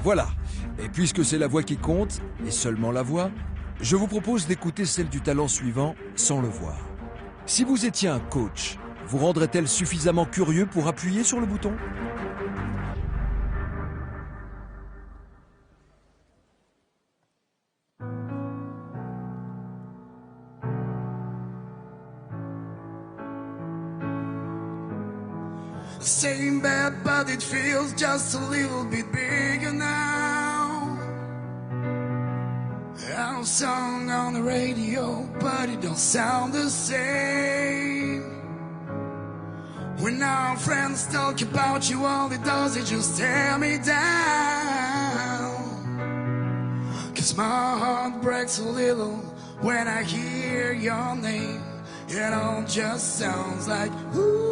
Voilà. Et puisque c'est la voix qui compte, et seulement la voix, je vous propose d'écouter celle du talent suivant sans le voir. Si vous étiez un coach, vous rendrait-elle suffisamment curieux pour appuyer sur le bouton ? Same bed, but it feels just a little bit bigger now. Our song on the radio, but it don't sound the same. When our friends talk about you, all it does is just tear me down. 'Cause my heart breaks a little when I hear your name. It all just sounds like ooh.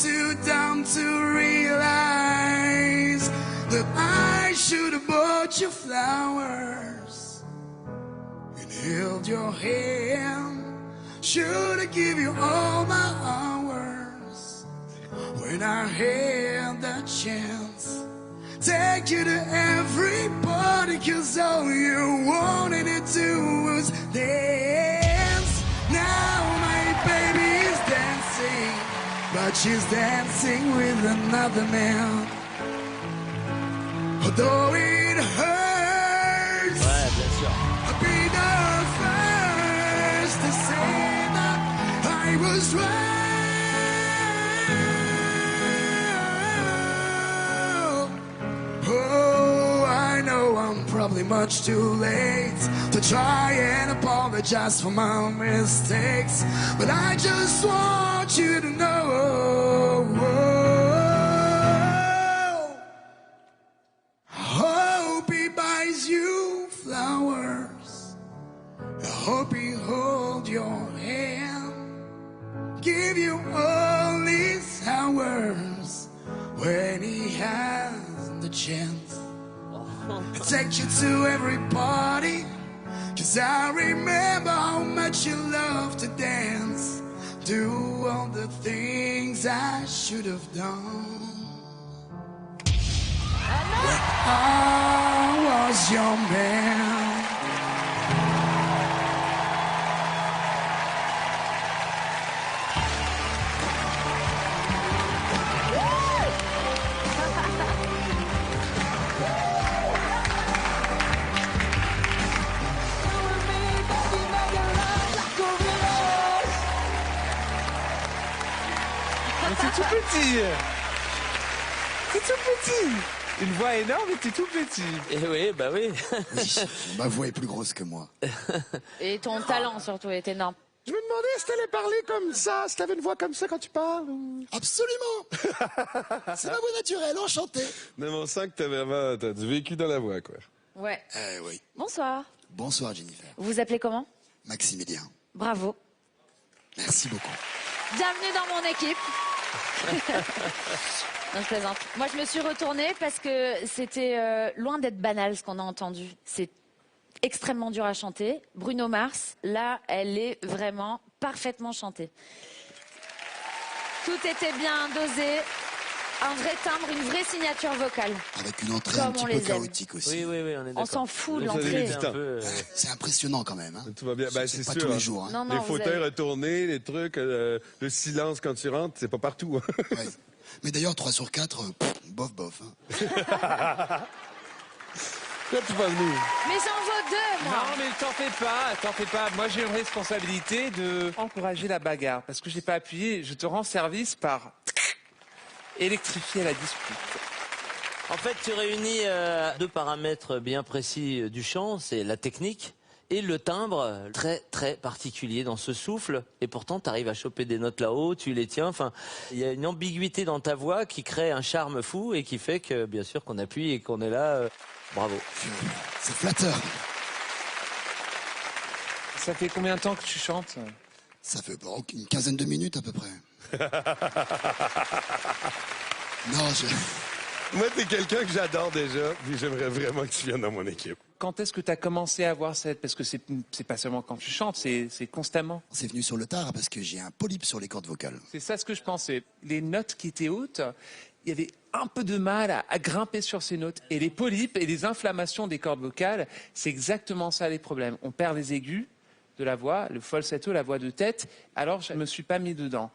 Too dumb to realize that I should have bought you flowers and held your hand. Should have give you all my hours when I had that chance. Take you to every party 'cause all you wanted to do was dance. Now my baby is dancing, but she's dancing with another man. Although it hurts, Ouais, bien sûr. I'll be the first to say that I was wrong. Oh, I know I'm probably much too late to try and apologize for my mistakes, but I just want you to know, I hope he buys you flowers, I hope he holds your hand, give you all his hours when he has the chance. I take you to every party 'cause I remember how much you love to dance. Do all the things I should have done when I was your man. C'est tout petit. C'est tout petit. Une voix énorme et t'es tout petit. Et oui, bah oui. Oui, ma voix est plus grosse que moi. Et ton talent surtout est énorme. Je me demandais si t'allais parler comme ça, si t'avais une voix comme ça quand tu parles. Absolument. C'est ma voix naturelle, enchanté. Mais on sent que t'as du vécu dans la voix, quoi. Ouais. Oui. Bonsoir. Bonsoir Jennifer. Vous vous appelez comment? Maximilien. Bravo. Merci beaucoup. Bienvenue dans mon équipe. Non, je plaisante. Moi, je me suis retournée parce que c'était loin d'être banal ce qu'on a entendu. C'est extrêmement dur à chanter. Bruno Mars, là, elle est vraiment parfaitement chantée. Tout était bien dosé. Un vrai timbre, une vraie signature vocale. Avec une entrée Comme un petit on peu les aime. chaotique aussi. Oui, oui, oui, on est d'accord. On s'en fout de Vous avez l'entrée. du temps. C'est impressionnant quand même. Hein. Tout va bien. Ben, c'est pas sûr. tous les hein. jours. Hein. Non, non, Les vous fauteuils avez- retournés, les trucs, le silence quand tu rentres, c'est pas partout. Hein. Ouais. Mais d'ailleurs, 3 sur 4, bof bof. Hein. Là, tu vas venir. Mais j'en veux deux, moi. Non, mais t'en fais pas. Moi, j'ai une responsabilité de encourager la bagarre. Parce que j'ai pas appuyé, je te rends service par électrifier la dispute. En fait, tu réunis deux paramètres bien précis du chant, c'est la technique et le timbre très très particulier dans ce souffle. Et pourtant, tu arrives à choper des notes là-haut, tu les tiens. Enfin, il y a une ambiguïté dans ta voix qui crée un charme fou et qui fait que, bien sûr, qu'on appuie et qu'on est là. Bravo. C'est flatteur. Ça fait combien de temps que tu chantes? Ça fait une quinzaine de minutes à peu près. Non, Moi, t'es quelqu'un que j'adore déjà, puis j'aimerais vraiment que tu viennes dans mon équipe. Quand est-ce que tu as commencé à avoir cette... Parce que c'est pas seulement quand tu chantes, c'est constamment. C'est venu sur le tard parce que j'ai un polype sur les cordes vocales. C'est ça ce que je pensais. Les notes qui étaient hautes, il y avait un peu de mal à grimper sur ces notes. Et les polypes et les inflammations des cordes vocales, c'est exactement ça les problèmes. On perd les aigus de la voix, le falsetto, la voix de tête. Alors je ne me suis pas mis dedans.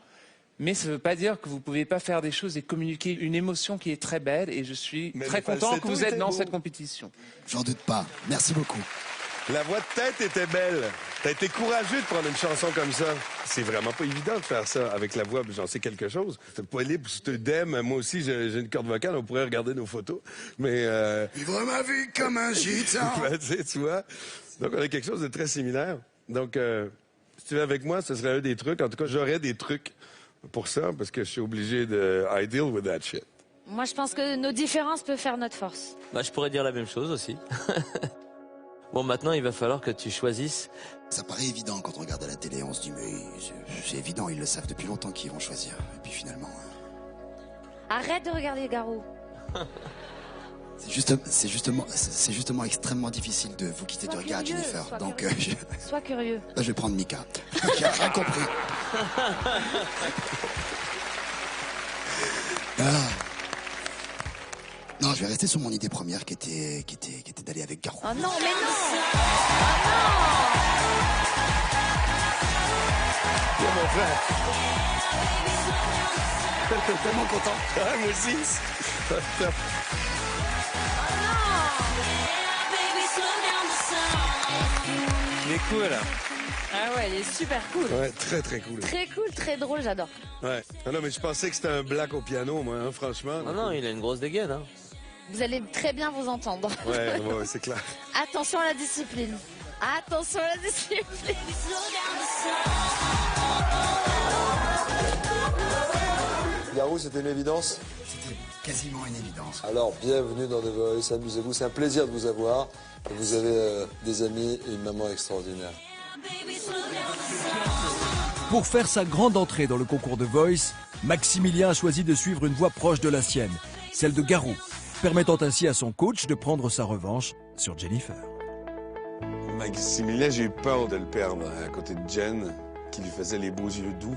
Mais ça ne veut pas dire que vous ne pouvez pas faire des choses et communiquer une émotion qui est très belle. Et je suis très content que vous êtes dans cette compétition. J'en doute pas. Merci beaucoup. La voix de tête était belle. T'as été courageux de prendre une chanson comme ça. C'est vraiment pas évident de faire ça avec la voix, j'en sais quelque chose. T'es pas libre, tu te dème. Moi aussi, j'ai une corde vocale, on pourrait regarder nos photos. Mais Vivre ma vie comme un gitan. ben, tu vois. Donc, on a quelque chose de très similaire. Donc, si tu es avec moi, ce serait un des trucs. En tout cas, j'aurais des trucs pour ça, parce que je suis obligé de... I deal with that shit. Moi, je pense que nos différences peuvent faire notre force. Bah, je pourrais dire la même chose aussi. Bon, maintenant, il va falloir que tu choisisses. Ça paraît évident quand on regarde à la télé, on se dit mais c'est évident, ils le savent depuis longtemps qu'ils vont choisir. Et puis finalement... Arrête de regarder Garou. C'est justement extrêmement difficile de vous quitter Sois du regard à curieux, Jennifer. sois Donc curieux. Sois curieux. là, je vais prendre Mika. J'ai rien compris. Ah. Non, je vais rester sur mon idée première qui était d'aller avec Garou. Oh non, mais non. Mon frère. Tellement content. Ah, moi aussi. Il est cool. Ah ouais, il est super cool. Ouais, très, très cool. Très cool, très drôle, j'adore. Ouais. Ah non, mais je pensais que c'était un black au piano, moi, hein, franchement. Non, non, il a une grosse dégaine. Hein. Vous allez très bien vous entendre. Ouais, ouais, c'est clair. Attention à la discipline. Attention à la discipline. Garou, c'était une évidence? C'était quasiment une évidence. Alors, bienvenue dans The Voice, amusez-vous, c'est un plaisir de vous avoir. Vous avez des amis et une maman extraordinaire. Pour faire sa grande entrée dans le concours de Voice, Maximilien a choisi de suivre une voie proche de la sienne, celle de Garou, permettant ainsi à son coach de prendre sa revanche sur Jennifer. Maximilien, j'ai eu peur de le perdre à côté de Jen, qui lui faisait les beaux yeux doux.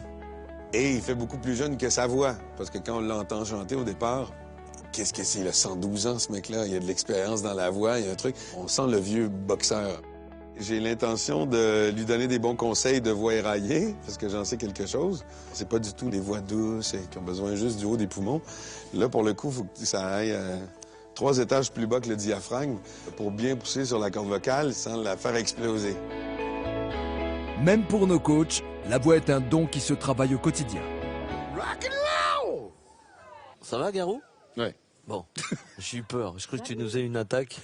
Et il fait beaucoup plus jeune que sa voix, parce que quand on l'entend chanter au départ, qu'est-ce que c'est? Il a 112 ans, ce mec-là. Il a de l'expérience dans la voix, il y a un truc. On sent le vieux boxeur. J'ai l'intention de lui donner des bons conseils de voix éraillée, parce que j'en sais quelque chose. C'est pas du tout les voix douces et qui ont besoin juste du haut des poumons. Là, pour le coup, il faut que ça aille 3 étages plus bas que le diaphragme pour bien pousser sur la corde vocale sans la faire exploser. Même pour nos coachs, la voix est un don qui se travaille au quotidien. Ça va, Garou? Ouais. Bon, j'ai eu peur. Je crois que tu nous as eu une attaque.